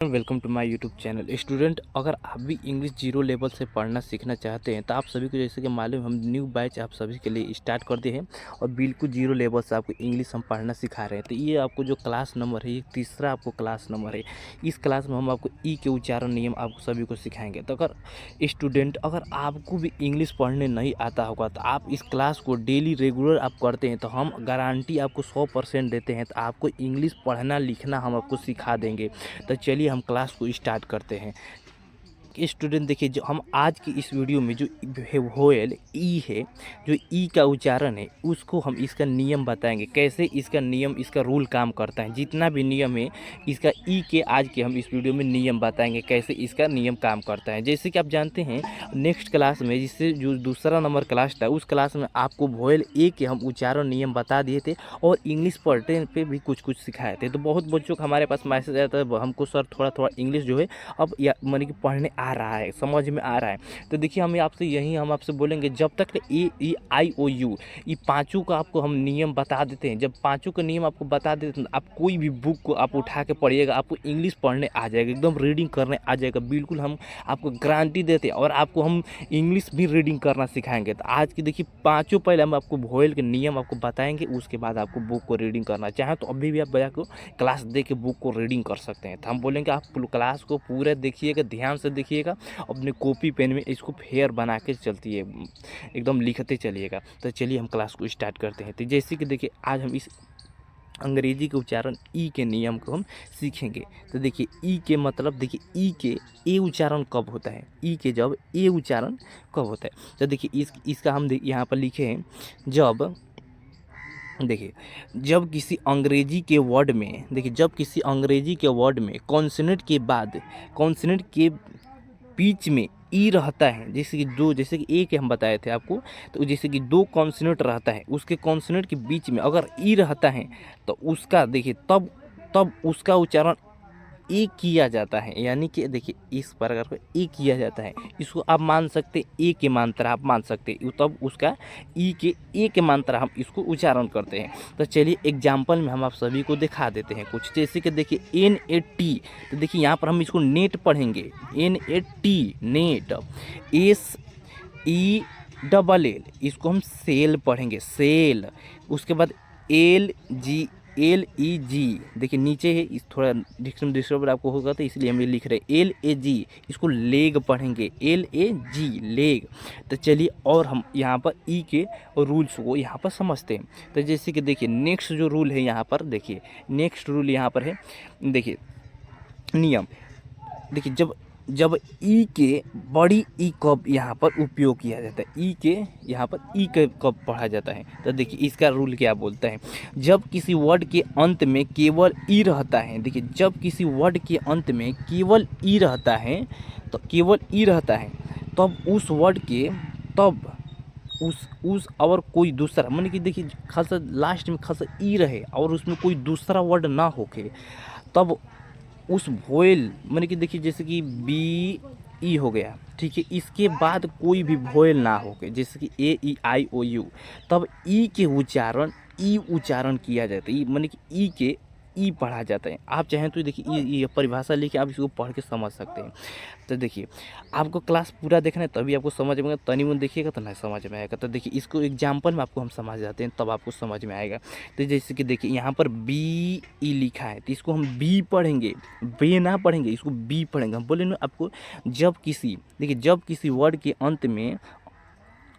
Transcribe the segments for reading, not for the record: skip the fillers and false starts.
Welcome to my YouTube channel. Student, अगर आप भी इंग्लिश जीरो लेवल से पढ़ना सीखना चाहते हैं तो आप सभी को जैसे कि मालूम, हम न्यू बैच आप सभी के लिए स्टार्ट कर दिए हैं और बिल्कुल जीरो लेवल से आपको इंग्लिश हम पढ़ना सिखा रहे हैं। तो ये आपको जो क्लास नंबर है, ये तीसरा आपको क्लास नंबर है। इस क्लास में हम आपको ई के उच्चारण नियम आपको सभी को सिखाएंगे। तो अगर स्टूडेंट, अगर आपको भी इंग्लिश पढ़ने नहीं आता होगा तो आप इस क्लास को डेली रेगुलर आप करते हैं तो हम गारंटी आपको 100% देते हैं, तो आपको इंग्लिश पढ़ना लिखना हम आपको सिखा देंगे। तो चलिए हम क्लास को स्टार्ट करते हैं। स्टूडेंट देखिए, जो हम आज की इस वीडियो में जो वोयल ई है, जो ई का उच्चारण है, उसको हम इसका नियम बताएंगे, कैसे इसका नियम, इसका रूल काम करता है। जितना भी नियम है इसका ई के आज के हम इस वीडियो में नियम बताएंगे, कैसे इसका नियम काम करता है। जैसे कि आप जानते हैं नेक्स्ट क्लास में, जिससे जो दूसरा नंबर क्लास था, उस क्लास में आपको वोयल ए के हम उच्चारण नियम बता दिए थे और इंग्लिश पढ़ने पे भी कुछ कुछ सिखाए थे। तो बहुत बच्चों का हमारे पास मैसेज आया था, हमको सर थोड़ा थोड़ा इंग्लिश जो है अब या माने कि पढ़ने आ रहा है, समझ में आ रहा है। तो देखिए हम आपसे बोलेंगे, जब तक ए ई आई ओ यू ये पांचों का आपको हम नियम बता देते हैं। जब पांचों का नियम आपको बता देते हैं, आप कोई भी बुक को आप उठा के पढ़िएगा, आपको इंग्लिश पढ़ने आ जाएगा, एकदम रीडिंग करने आ जाएगा। बिल्कुल हम आपको गारंटी देते हैं और आपको हम इंग्लिश भी रीडिंग करना सिखाएंगे। तो आज की देखिए पांचों, पहले हम आपको वोयल के नियम आपको बताएंगे, उसके बाद आपको बुक को रीडिंग करना चाहें तो अभी भी आप भैया को क्लास दे के बुक को रीडिंग कर सकते हैं। तो हम बोलेंगे आप क्लास को पूरे देखिएगा, ध्यान से देखिएगा, अपने कॉपी पेन में इसको फेयर बना के चलती है, एकदम लिखते चलिएगा। तो चलिए हम क्लास को स्टार्ट करते हैं। तो जैसे कि देखिए आज हम इस अंग्रेजी के उच्चारण ई के नियम को हम सीखेंगे। तो देखिए ई के मतलब, देखिए ई के ए उच्चारण कब होता है, ई के जब ए उच्चारण कब होता है। तो देखिए इसका हम यहाँ पर लिखे हैं, जब देखिए जब किसी अंग्रेजी के वर्ड में, देखिए जब किसी अंग्रेजी के वर्ड में कॉन्सोनेंट के बाद, कॉन्सोनेंट के बीच में ई रहता है, जैसे कि ए के हम बताए थे आपको, तो जैसे कि दो कॉन्सोनेंट रहता है, उसके कॉन्सोनेंट के बीच में अगर ई रहता है तो उसका देखिए तब तब उसका उच्चारण ए किया जाता है। यानी कि देखिए इस प्रकार को ए किया जाता है, इसको आप मान सकते ए के मात्रा आप मान सकते, तब उसका ई के ए के मात्रा हम इसको उच्चारण करते हैं। तो चलिए एग्जाम्पल में हम आप सभी को दिखा देते हैं कुछ। जैसे कि देखिए NAT, तो देखिए यहाँ पर हम इसको नेट पढ़ेंगे, NAT नेट, SELL इसको हम सेल पढ़ेंगे, सेल। उसके बाद LEG, देखिए नीचे है, इस थोड़ा डिस्टर्ब आपको होगा तो इसलिए हम ये लिख रहे हैं LAG, इसको लेग पढ़ेंगे, LAG लेग। तो चलिए और हम यहाँ पर ई के रूल्स को यहाँ पर समझते हैं। तो जैसे कि देखिए नेक्स्ट जो रूल है यहाँ पर, देखिए नेक्स्ट रूल यहाँ पर है, देखिए नियम, देखिए जब ई के बड़ी ई कब यहाँ पर उपयोग किया जाता है, ई के यहाँ पर ई कब पढ़ा जाता है। तो देखिए इसका रूल क्या बोलता है, जब किसी वर्ड के अंत में केवल ई रहता है, देखिए जब किसी वर्ड के अंत में केवल ई रहता है, तो केवल ई रहता है, तब उस वर्ड के, तब उस और कोई दूसरा, माने कि देखिए खासा लास्ट में खासा ई रहे और उसमें कोई दूसरा वर्ड ना होके, तब उस वोयल, माने कि देखिए जैसे कि BE हो गया, ठीक है, इसके बाद कोई भी वोयल ना हो के, जैसे कि AEIOU, तब ई के उच्चारण ई उच्चारण किया जाता है, माने कि ई के ई पढ़ा जाता है। आप चाहें तो देखिए ये परिभाषा लेके आप इसको पढ़ के समझ सकते हैं। तो देखिए आपको क्लास पूरा देखना है तभी आपको समझ में आएगा, तनी मुन देखिएगा तो नहीं समझ में आएगा। तो देखिए इसको एग्जाम्पल में आपको हम समझ जाते हैं, तब आपको समझ में आएगा। तो जैसे कि देखिए यहाँ पर BE लिखा है, तो इसको हम बी पढ़ेंगे, बे ना पढ़ेंगे, इसको बी पढ़ेंगे। हम बोले ना आपको, जब किसी, देखिए जब किसी वर्ड के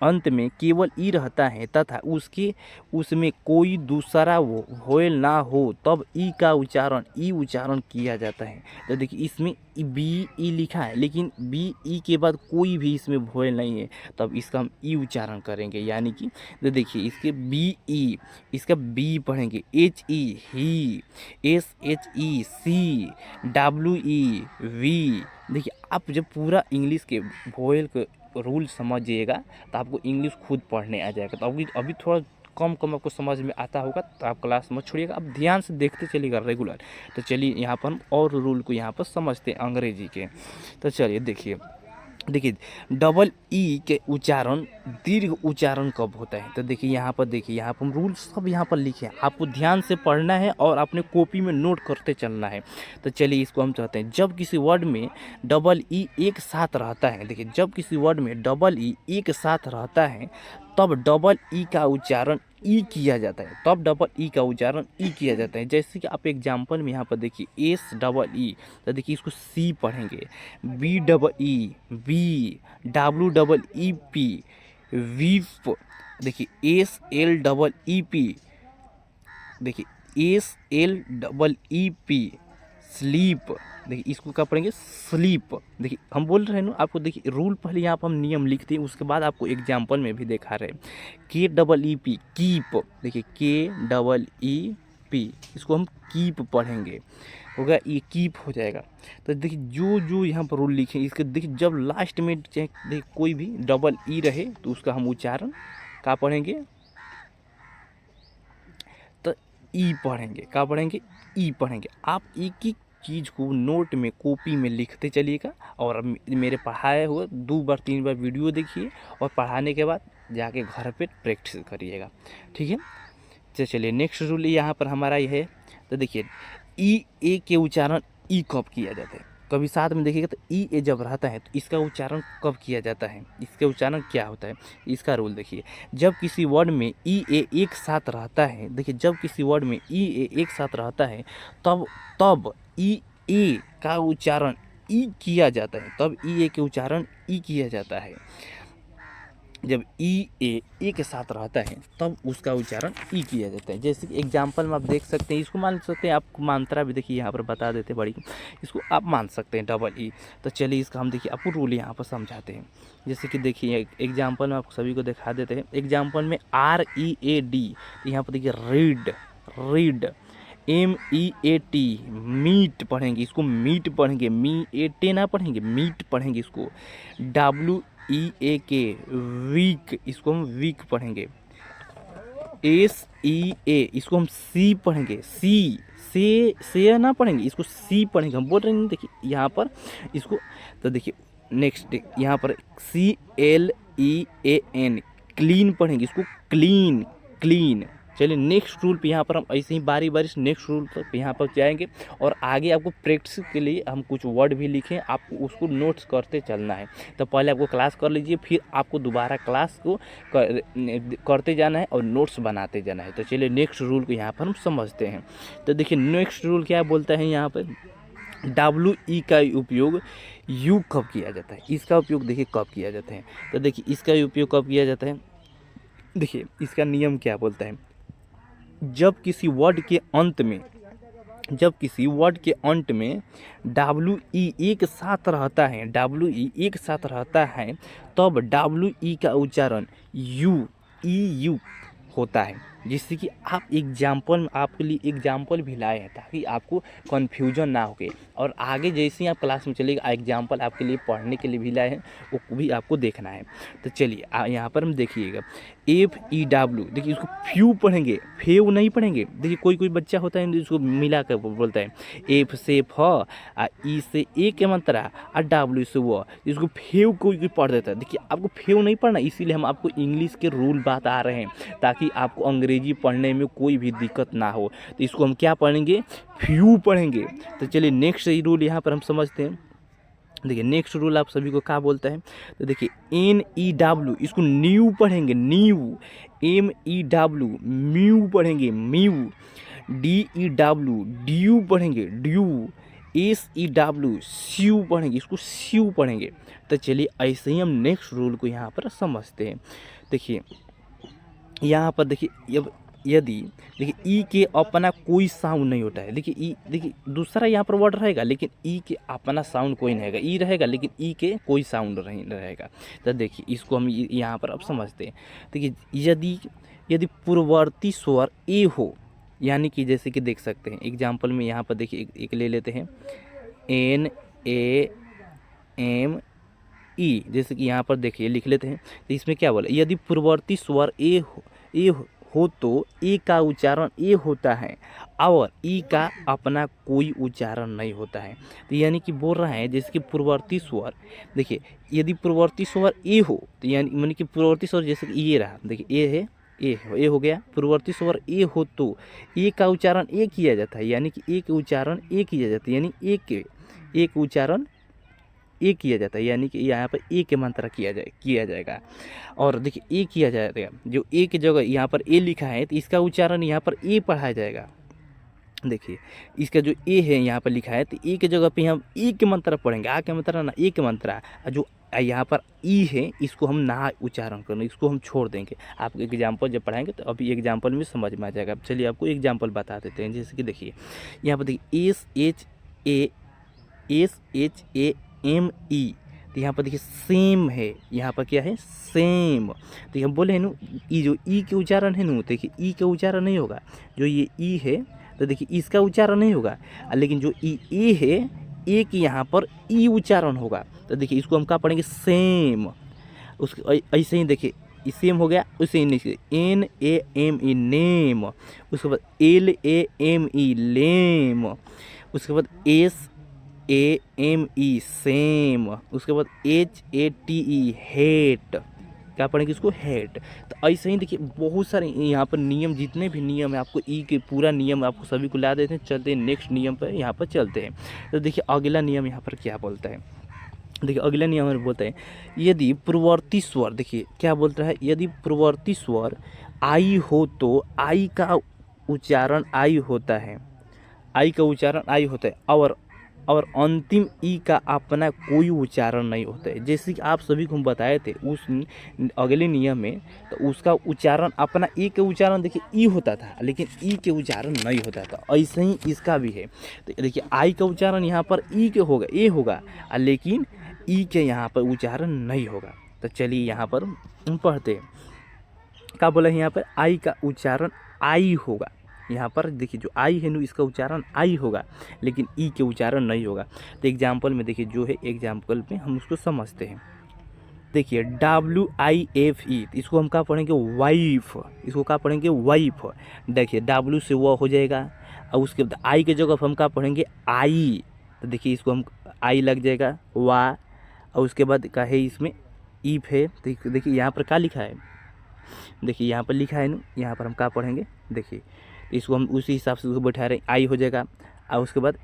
अंत में केवल ई रहता है तथा उसमें कोई दूसरा वोयल ना हो, तब ई का उच्चारण किया जाता है। तो देखिए इसमें BE लिखा है, लेकिन BE के बाद कोई भी इसमें वोयल नहीं है, तब इसका हम ई उच्चारण करेंगे। यानी कि तो देखिए इसके BE, इसका बी पढ़ेंगे, HE he, SHE she, WE we. देखिए आप जब पूरा इंग्लिश के वोयल के रूल समझिएगा तो आपको इंग्लिश खुद पढ़ने आ जाएगा। तो अभी थोड़ा कम आपको समझ में आता होगा तो आप क्लास मत छोड़िएगा, आप ध्यान से देखते चलिएगा रेगुलर। तो चलिए यहाँ पर हम और रूल को यहाँ पर समझते हैं अंग्रेजी के। तो चलिए देखिए देखिए डबल ई के उच्चारण दीर्घ उच्चारण कब होता है, तो देखिए यहाँ पर, देखिए यहाँ पर हम रूल सब यहाँ पर लिखे हैं, आपको ध्यान से पढ़ना है और अपने कॉपी में नोट करते चलना है। तो चलिए इसको हम चाहते हैं, जब किसी वर्ड में डबल ई एक साथ रहता है, देखिए जब किसी वर्ड में डबल ई एक साथ रहता है तब डबल ई का उच्चारण ई किया जाता है, तब डबल ई का उच्चारण ई किया जाता है। जैसे कि आप एग्जाम्पल में यहाँ पर देखिए एस डबल ई, तो देखिए इसको सी पढ़ेंगे, B double E B, W double E P weep, देखिए S L double E P, देखिए S L double E P sleep, देखिए इसको क्या पढ़ेंगे स्लीप। देखिए हम बोल रहे हैं ना आपको, देखिए रूल पहले यहाँ पर हम नियम लिखते हैं, उसके बाद आपको एग्जाम्पल में भी दिखा रहे हैं। के डबल ई पी कीप, देखिए के डबल ई पी, इसको हम कीप पढ़ेंगे, होगा ये कीप हो जाएगा। तो देखिए जो जो यहाँ पर रूल लिखे इसके, देखिए जब लास्ट में चाहे देखिए कोई भी डबल ई रहे तो उसका हम उच्चारण क्या पढ़ेंगे, तो ई पढ़ेंगे, क्या पढ़ेंगे ई पढ़ेंगे। आप एक एक चीज़ को नोट में कॉपी में लिखते चलिएगा और मेरे पढ़ाए हुए 2 बार 3 बार वीडियो देखिए और पढ़ाने के बाद जाके घर पे प्रैक्टिस करिएगा, ठीक है। तो चलिए नेक्स्ट रूल यहाँ पर हमारा ये है, तो देखिए ई ए के उच्चारण ई कब किया जाता है, कभी साथ में देखिएगा तो ई ए जब रहता है तो इसका उच्चारण कब किया जाता है, इसका उच्चारण क्या होता है, इसका रूल देखिए। जब किसी वर्ड में ई ए एक साथ रहता है, देखिए जब किसी वर्ड में ई ए एक साथ रहता है तब तब ई ए का उच्चारण ई किया जाता है, तब ई ए के उच्चारण ई किया जाता है। जब ई ए ए के साथ रहता है तब उसका उच्चारण ई किया जाता है। जैसे कि एग्जाम्पल में आप देख सकते हैं, इसको मान सकते हैं, आपको मात्रा भी देखिए यहाँ पर बता देते बड़ी, इसको आप मान सकते हैं डबल ई। तो चलिए इसका हम देखिए आपको रूल यहाँ पर समझाते हैं। जैसे कि देखिए एग्जाम्पल में आपको सभी को दिखा देते हैं। एग्जाम्पल में आर ई ए डी, यहाँ पर देखिए read, read, M E A T meat पढ़ेंगे, इसको मीट पढ़ेंगे, मी ए टे ना पढ़ेंगे, मीट पढ़ेंगे इसको। डब्ल्यू ई ए के वीक, इसको हम वीक पढ़ेंगे। एस ई ए, इसको हम सी पढ़ेंगे, सी से ना पढ़ेंगे, इसको सी पढ़ेंगे। हम बोल रहे हैं देखिए यहाँ पर इसको, तो देखिए नेक्स्ट यहाँ पर C L E A N clean पढ़ेंगे, इसको क्लीन, क्लीन। चलिए नेक्स्ट रूल पे यहाँ पर हम ऐसे ही बारी बारी से नेक्स्ट रूल पर यहाँ पर जाएंगे और आगे आपको प्रैक्टिस के लिए हम कुछ वर्ड भी लिखें, आपको उसको नोट्स करते चलना है। तो पहले आपको क्लास कर लीजिए, फिर आपको दोबारा क्लास को करते जाना है और नोट्स बनाते जाना है। तो चलिए नेक्स्ट रूल को यहाँ पर हम समझते हैं। तो देखिए नेक्स्ट रूल क्या बोलता है यहाँ पर, डब्ल्यू ई का उपयोग यू कब किया जाता है, इसका उपयोग देखिए कब किया जाता है। तो देखिए इसका उपयोग कब किया जाता है, देखिए इसका नियम क्या बोलता है। जब किसी वर्ड के अंत में, जब किसी वर्ड के अंत में डब्ल्यू ई एक साथ रहता है, डब्ल्यू ई एक साथ रहता है तब डब्ल्यू ई का उच्चारण यू, ई यू होता है। जिससे कि आप एग्जाम्पल, आपके लिए एग्जाम्पल भी लाए हैं ताकि आपको कन्फ्यूजन ना हो। और आगे जैसे ही आप क्लास में चलेगा एग्जाम्पल आपके लिए पढ़ने के लिए भी लाए हैं, वो भी आपको देखना है। तो चलिए यहाँ पर हम देखिएगा एफ ई डब्ल्यू, देखिए इसको फ्यू पढ़ेंगे, फेव नहीं पढ़ेंगे। देखिए कोई कोई बच्चा होता है इसको मिला कर बोलता है एफ से फ, ई से ए के मात्रा और डब्ल्यू से वो, इसको फेव कोई कोई पढ़ देता है। देखिए आपको फेव नहीं पढ़ना, इसीलिए हम आपको इंग्लिश के रूल बता रहे हैं ताकि आपको अंग्रेजी पढ़ने में कोई भी दिक्कत ना हो। तो इसको हम क्या पढ़ेंगे, फ्यू पढ़ेंगे। तो चलिए नेक्स्ट रूल यहाँ पर हम समझते हैं। देखिए नेक्स्ट रूल आप सभी को क्या बोलता है, तो देखिए एन ई डब्ल्यू, इसको न्यू पढ़ेंगे, new, M E W mew पढ़ेंगे, mew, D E W dew पढ़ेंगे, dew, S E W sew पढ़ेंगे, इसको स्यू पढ़ेंगे। तो चलिए ऐसे ही हम नेक्स्ट रूल को यहाँ पर समझते हैं। देखिए यहाँ पर देखिए अब यदि देखिए ई के अपना कोई साउंड नहीं होता है, देखिए ई, देखिए दूसरा यहाँ पर वर्ड रहेगा लेकिन ई के अपना साउंड कोई नहीं रहेगा, ई रहेगा लेकिन ई के कोई साउंड नहीं रहेगा। तो देखिए इसको हम यहाँ पर अब समझते हैं। देखिए यदि यदि पूर्ववर्ती स्वर ए हो, यानी कि जैसे कि देख सकते हैं एग्जाम्पल में यहाँ पर देखिए एक ले लेते हैं एन ए एम ई, जैसे कि यहाँ पर देखिए लिख लेते हैं। तो इसमें क्या बोला, यदि पूर्ववर्ती स्वर ए हो तो ए का उच्चारण ए होता है और ई का अपना कोई उच्चारण नहीं होता है। तो यानी कि बोल रहा है जैसे कि पूर्ववर्ती स्वर, देखिए यदि पूर्ववर्ती स्वर ए हो तो यानी कि पूर्ववर्ती स्वर जैसे कि ये रहा, देखिए ए है, ए हो गया, पूर्ववर्ती स्वर ए हो तो ए का उच्चारण ए किया जाता है, यानी कि ए के उच्चारण ए किया जाता है, यानी ए के उच्चारण ए किया जाता है, यानी कि यहाँ पर ए के मात्रा किया जाएगा। और देखिए ए किया जाएगा, जो ए की जगह यहाँ पर ए लिखा है तो इसका उच्चारण यहाँ पर ए पढ़ाया जाएगा। देखिए इसका जो ए है यहाँ पर लिखा है तो ए की जगह पे हम ए की मात्रा पढ़ेंगे, आ की मात्रा ना ए की मात्रा, जो यहाँ पर ई है इसको हम ना उच्चारण करना, इसको हम छोड़ देंगे। आपको एग्जाम्पल जब पढ़ाएंगे तो अभी एग्जाम्पल में समझ में आ जाएगा। चलिए आपको एग्जाम्पल बता देते हैं। जैसे कि देखिए यहाँ पर देखिए SHAME, तो यहाँ पर देखिए सेम है, यहाँ पर क्या है सेम। तो हम बोले हैं नु ई, जो ई के उच्चारण है नु, देखिए ई के उच्चारण नहीं होगा, जो ये ई है तो देखिए इसका उच्चारण नहीं होगा, लेकिन जो ई ए है ए की यहाँ पर ई उच्चारण होगा। तो देखिए इसको हम क्या पढ़ेंगे सेम। उसके ऐसे ही देखिए सेम हो गया, उसे ही नीचे NAME नेम, उसके बाद LAME लेम, उसके बाद SAME सेम, उसके बाद HATE हेट, क्या पढ़ेंगे इसको हेट। तो ऐसे ही देखिए बहुत सारे यहाँ पर नियम, जितने भी नियम है आपको ई के पूरा नियम आपको सभी को ला देते हैं। चलते हैं नेक्स्ट नियम पर, यहाँ पर चलते हैं। तो देखिए अगला नियम यहाँ पर क्या बोलता है, देखिए अगला नियम हमें बोलता है यदि पूर्ववर्ती स्वर, देखिए क्या बोलता है, यदि पूर्ववर्ती स्वर आई हो तो आई का उच्चारण आई होता है, आई का उच्चारण आई होता है और अंतिम ई का अपना कोई उच्चारण नहीं होता है। जैसे कि आप सभी को हम बताए थे उस अगले नियम में, तो उसका उच्चारण अपना ई के उच्चारण देखिए ई होता था, लेकिन ई के उच्चारण नहीं होता था। ऐसे ही इसका भी है। तो देखिए आई का उच्चारण यहाँ पर ई के होगा, ए होगा, लेकिन ई के यहाँ पर उच्चारण नहीं होगा। तो चलिए यहाँ पर हम पढ़ते हैं, क्या बोला है यहाँ पर आई का उच्चारण आई होगा। यहाँ पर देखिए जो आई है नु इसका उच्चारण आई होगा, लेकिन ई के उच्चारण नहीं होगा। तो एग्जाम्पल में देखिए जो है, एग्जाम्पल में हम उसको समझते हैं। देखिए WIFE, इसको हम क्या पढ़ेंगे वाइफ, इसको क्या पढ़ेंगे वाइफ। देखिए W से वो हो जाएगा, और उसके बाद आई के जगह हम क्या पढ़ेंगे आई। तो देखिए इसको हम आई लग जाएगा वा, और उसके बाद क्या है इसमें ईफ है। तो देखिए यहाँ पर क्या लिखा है, देखिए यहाँ पर लिखा है ना, यहाँ पर हम क्या पढ़ेंगे, देखिए इसको हम उसी हिसाब से उसको बैठा रहे, आई हो जाएगा, और उसके बाद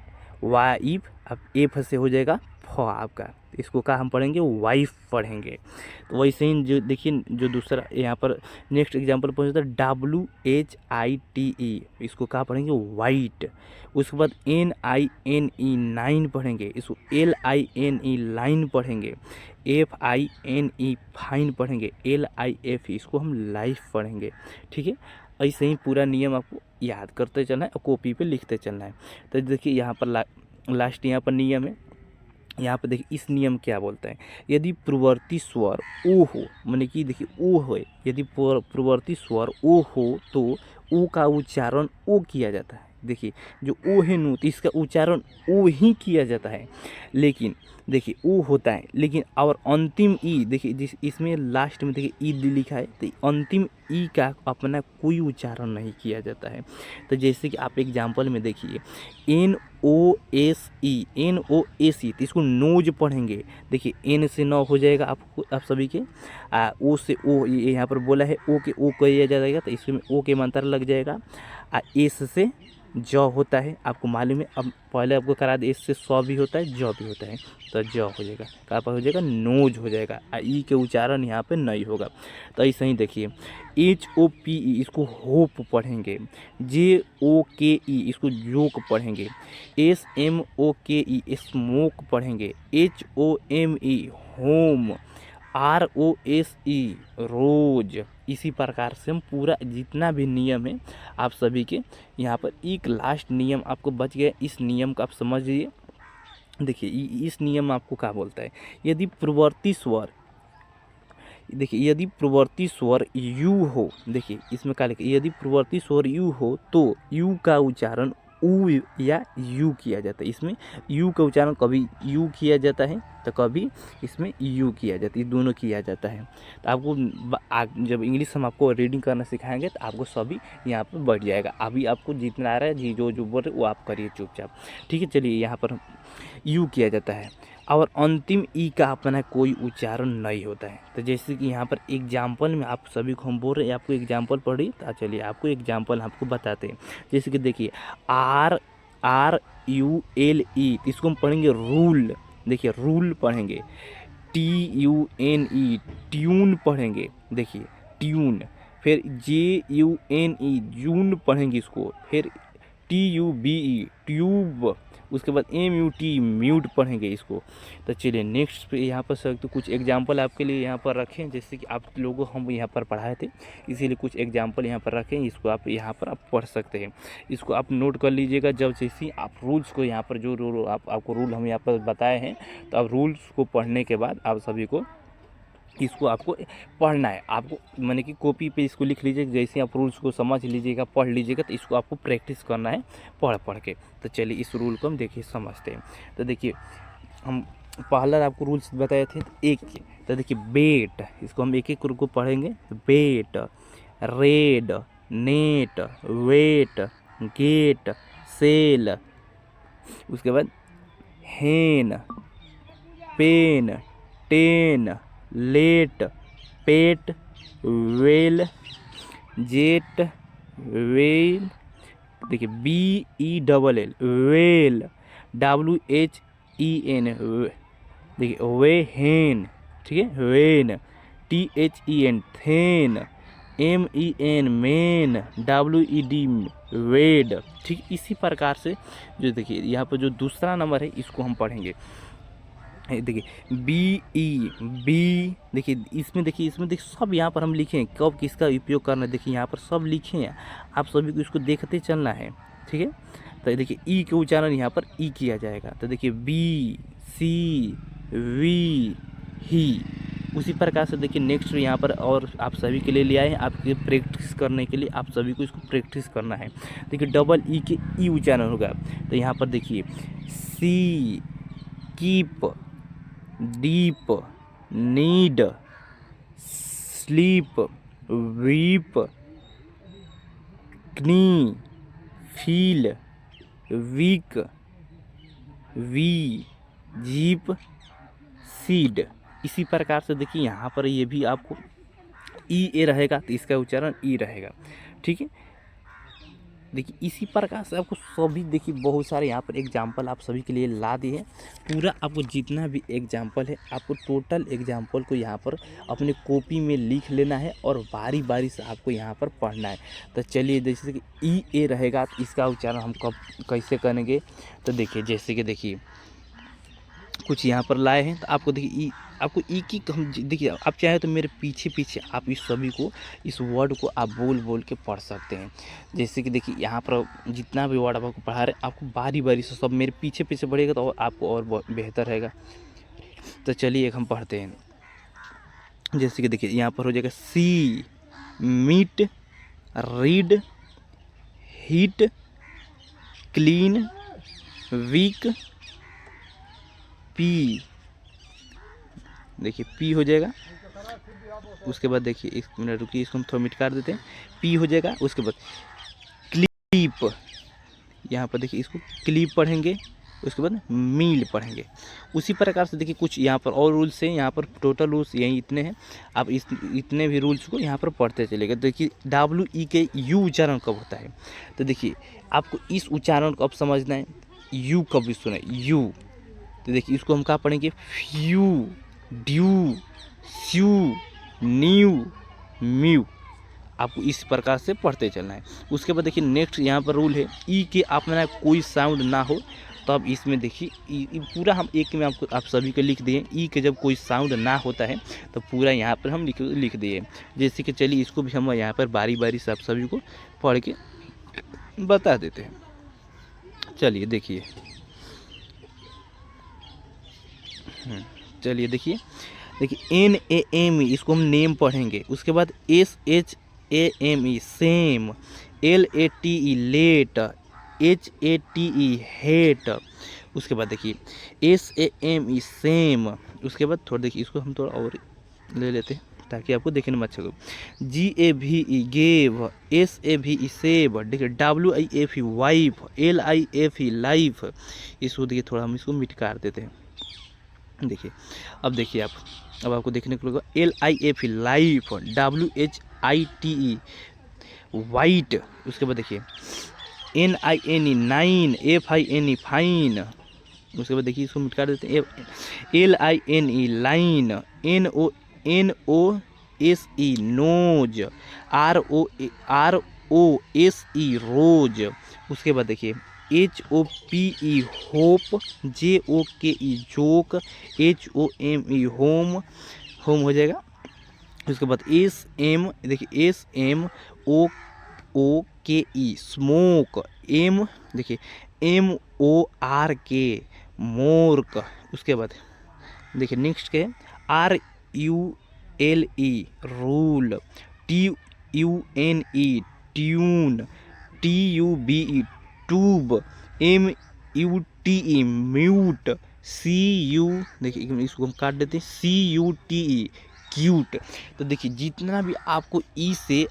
वाइफ, अब एफ से हो जाएगा फ आपका, इसको क्या हम पढ़ेंगे वाइफ पढ़ेंगे। तो वैसे ही जो देखिए जो दूसरा यहाँ पर नेक्स्ट एग्जांपल पहुँचता है WHITE, इसको क्या पढ़ेंगे वाइट। उसके बाद NINE नाइन पढ़ेंगे, इसको LINE लाइन पढ़ेंगे, FINE फाइन पढ़ेंगे, LIF इसको हम लाइफ पढ़ेंगे। ठीक है, ऐसे ही पूरा नियम आपको याद करते चलना है और कॉपी पे लिखते चलना है। तो देखिए यहाँ पर लास्ट यहाँ पर नियम है, यहाँ पर देखिए इस नियम क्या बोलता है, यदि पूर्ववर्ती स्वर ओ हो, माने कि देखिए ओ हो, यदि पूर्ववर्ती स्वर ओ हो तो ओ का उच्चारण ओ किया जाता है। देखिए जो ओ है नु, तो इसका उच्चारण ओ ही किया जाता है, लेकिन देखिए ओ होता है, लेकिन और अंतिम ई, देखिए जिस इसमें लास्ट में देखिए ई लिखा है, तो अंतिम ई का अपना कोई उच्चारण नहीं किया जाता है। तो जैसे कि आप एग्जाम्पल में देखिए NOSE, तो इसको नोज पढ़ेंगे। देखिए एन से नौ हो जाएगा आपको, आप सभी के ओ से ओ, यहाँ पर बोला है ओ के ओ किया जाएगा, तो इसमें ओ के मंत्र लग जाएगा। एस से ज होता है, आपको मालूम है, अब पहले आपको करा दे, एस से सौ भी होता है, ज भी होता है, तो ज हो जाएगा, कहाँ पर हो जाएगा नोज हो जाएगा, ई के उच्चारण यहाँ पे नहीं होगा। तो ऐसे ही देखिए HOPE इसको होप पढ़ेंगे, JOKE इसको जोक पढ़ेंगे, SMOKE स्मोक पढ़ेंगे, HOME होम, ROSE रोज। इसी प्रकार से हम पूरा जितना भी नियम है आप सभी के यहाँ पर एक लास्ट नियम आपको बच गया, इस नियम को आप समझिए। देखिए इस नियम आपको क्या बोलता है, यदि पूर्ववर्ती स्वर, देखिए यदि पूर्ववर्ती स्वर यू हो, देखिए इसमें क्या लिखा है, यदि पूर्ववर्ती स्वर यू हो तो यू का उच्चारण ऊ या यू किया जाता है। इसमें यू का उच्चारण कभी यू किया जाता है तो कभी इसमें यू किया जाता है, ये दोनों किया जाता है। तो आपको जब इंग्लिश हम आपको रीडिंग करना सिखाएंगे तो आपको सभी यहाँ पर बढ़ जाएगा। अभी आपको जितना आ रहा है जी जो जो बोल रहे वो आप करिए चुपचाप, ठीक है। चलिए यहाँ पर यू किया जाता है और अंतिम ई का अपना कोई उच्चारण नहीं होता है। तो जैसे कि यहाँ पर एग्जाम्पल में आप सभी को हम बोल रहे हैं, आपको एग्जाम्पल पढ़ी तो चलिए आपको एग्जाम्पल आपको बताते हैं। जैसे कि देखिए RULE, इसको हम पढ़ेंगे रूल, देखिए रूल पढ़ेंगे। TUNE, ट्यून पढ़ेंगे, देखिए ट्यून। फिर JUNE, जून पढ़ेंगे इसको। फिर TUBE, ट्यूब। उसके बाद MUT, म्यूट पढ़ेंगे इसको। तो चलिए नेक्स्ट पे यहाँ पर सर तो कुछ एग्जाम्पल आपके लिए यहाँ पर रखें, जैसे कि आप लोगों हम यहाँ पर पढ़ाए थे, इसीलिए कुछ एग्जाम्पल यहाँ पर रखें। इसको आप यहाँ पर आप पढ़ सकते हैं, इसको आप नोट कर लीजिएगा। जब जैसे आप रूल्स को यहाँ पर जो आपको रूल हम यहाँ पर बताए हैं, तो आप रूल्स को पढ़ने के बाद आप सभी को इसको आपको पढ़ना है। आपको माने कि कॉपी पे इसको लिख लीजिए, जैसे आप रूल्स को समझ लीजिएगा, पढ़ लीजिएगा, तो इसको आपको प्रैक्टिस करना है पढ़ के। तो चलिए इस रूल को हम देखिए समझते हैं। तो देखिए हम पहला आपको रूल्स बताए थे एक के, तो देखिए बेट, इसको हम एक एक को पढ़ेंगे। Bet, red, net, wet, get, sell. उसके बाद hen, pen, ten, let, pet, well, jet, well, देखिए BELL, वेल, WHEN, देखिए वेन, ठीक है, when, THEN, then, MEN, men, WED, wed, ठीक। इसी प्रकार से जो देखिए यहाँ पर जो दूसरा नंबर है इसको हम पढ़ेंगे। देखिए BE, बी, देखिए इसमें सब यहाँ पर हम लिखे हैं कब किसका उपयोग करना है, देखिए यहाँ पर सब लिखे हैं, आप सभी को इसको देखते चलना है, ठीक है। तो देखिए ई के उच्चारण यहाँ पर ई किया जाएगा। तो देखिए BC, वी, ही। उसी प्रकार से देखिए नेक्स्ट यहाँ पर और आप सभी के लिए ले आए हैं, आपके प्रैक्टिस करने के लिए, आप सभी को इसको प्रैक्टिस करना है। देखिए डबल ई के ई उच्चारण होगा। तो यहाँ पर देखिए see, keep, deep, need, sleep, weep, knee, feel, week, we, jeep, seed. इसी प्रकार से देखिए यहाँ पर ये भी आपको ए रहेगा तो इसका उच्चारण ई रहेगा, ठीक है। देखिए इसी प्रकार से आपको सभी देखिए बहुत सारे यहाँ पर एग्जाम्पल आप सभी के लिए ला दिए हैं। पूरा आपको जितना भी एग्जाम्पल है आपको टोटल एग्जाम्पल को यहाँ पर अपने कॉपी में लिख लेना है और बारी बारी से आपको यहाँ पर पढ़ना है। तो चलिए जैसे कि ए रहेगा तो इसका उच्चारण हम कैसे करेंगे, तो देखिए जैसे कि देखिए कुछ यहाँ पर लाए हैं। तो आपको देखिए आपको की हम देखिए आप चाहे तो मेरे पीछे आप इस सभी को इस वर्ड को आप बोल के पढ़ सकते हैं। जैसे कि देखिए यहाँ पर जितना भी वर्ड आपको पढ़ा रहे हैं आपको बारी बारी से सब मेरे पीछे पढ़ेगा तो आपको और बेहतर रहेगा। तो चलिए एक हम पढ़ते हैं। जैसे कि देखिए यहाँ पर हो जाएगा sea, meat, read, heat, clean, weak, pea, देखिए पी हो जाएगा। उसके बाद देखिए एक मिनट रुकिए, इसको हम थोड़ा मिटकार देते हैं। पी हो जाएगा। उसके बाद क्लिप, यहाँ पर देखिए इसको क्लिप पढ़ेंगे। उसके बाद मील पढ़ेंगे। उसी प्रकार से देखिए कुछ यहाँ पर और रूल्स हैं। यहाँ पर टोटल रूल्स यही इतने हैं, आप इतने भी रूल्स को यहाँ पर पढ़ते चलेगा। देखिए WE के यू उच्चारण कब होता है, तो देखिए आपको इस उच्चारण को अब समझना है। यू कब सुना है, यू, तो देखिए इसको हम क्या पढ़ेंगे, फ्यू, ड्यू, स्यू, न्यू, म्यू। आपको इस प्रकार से पढ़ते चलना है। उसके बाद देखिए नेक्स्ट यहाँ पर रूल है ई के अपना कोई साउंड ना हो, तो अब इसमें देखिए पूरा हम एक में आपको आप सभी को लिख दिए। ई के जब कोई साउंड ना होता है तो पूरा यहाँ पर हम लिख दिए। जैसे कि चलिए इसको भी हम यहाँ पर बारी बारी से आप सभी को पढ़ के बता देते हैं। चलिए देखिए, चलिए देखिए NAME, इसको हम नेम पढ़ेंगे। उसके बाद SHAME, same, LATE, late, HATE hate. उसके बाद देखिए SAME सेम। उसके बाद थोड़ा देखिए इसको हम थोड़ा और ले लेते हैं ताकि आपको देखने में अच्छा हो। GAVE गेव, SAVE सेव, देखिए WIFE वाइफ, LIFE लाइफ। इसको देखिए थोड़ा हम इसको मिटकार देते हैं। देखिए अब देखिए आप, अब आपको देखने को लगेगा LIFE लाइफ, WHITE वाइट। उसके बाद देखिए NINE नाइन, FINE फाइन। उसके बाद देखिए इसको मिटा देते हैं LINE line, NOSE nose, ROSE rose. उसके बाद देखिए HOPE hope, JOKE joke, HOME home, home हो जाएगा। उसके बाद SM देखिए SMOOKE स्मोक, M देखिए MORK मोर्क। उसके बाद देखिए नेक्स्ट के RULE rule, TUNE tune, TUBE tube, MUTE mute, CU देखिए इसको हम काट देते हैं CUTE क्यूट। तो देखिए जितना भी आपको ई से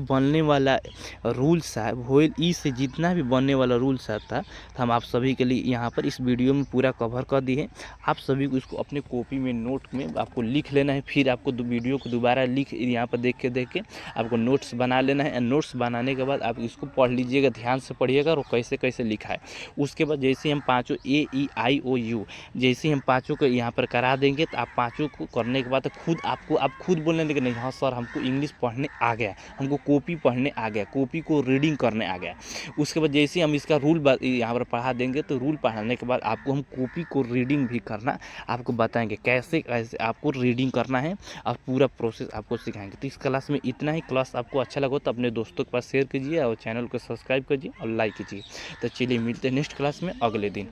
बनने वाला रूल्स है, वोएल ई से जितना भी बनने वाला रूल्स था तो हम आप सभी के लिए यहाँ पर इस वीडियो में पूरा कवर कर दिए हैं। आप सभी को इसको अपने कॉपी में नोट में आपको लिख लेना है, फिर आपको वीडियो को दोबारा यहाँ पर देख के आपको नोट्स बना लेना है। नोट्स बनाने के बाद आप इसको पढ़ लीजिएगा, ध्यान से पढ़िएगा और कैसे कैसे लिखा है। उसके बाद जैसे हम पाँचों AEIOU जैसे हम पाँचों को यहाँ पर करा देंगे तो आप पाँचों को करने के बाद खुद आप खुद बोलने लगे नहीं हाँ सर हमको इंग्लिश पढ़ने आ गया, हमको कॉपी पढ़ने आ गया, कॉपी को रीडिंग करने आ गया। उसके बाद जैसे हम इसका रूल यहाँ पर पढ़ा देंगे तो रूल पढ़ाने के बाद आपको हम कॉपी को रीडिंग भी करना आपको बताएंगे, कैसे कैसे आपको रीडिंग करना है और पूरा प्रोसेस आपको सिखाएंगे। तो इस क्लास में इतना ही। क्लास आपको अच्छा लगा तो अपने दोस्तों के पास शेयर कीजिए और चैनल को सब्सक्राइब कीजिए और लाइक कीजिए। तो चलिए मिलते हैं नेक्स्ट क्लास में अगले दिन।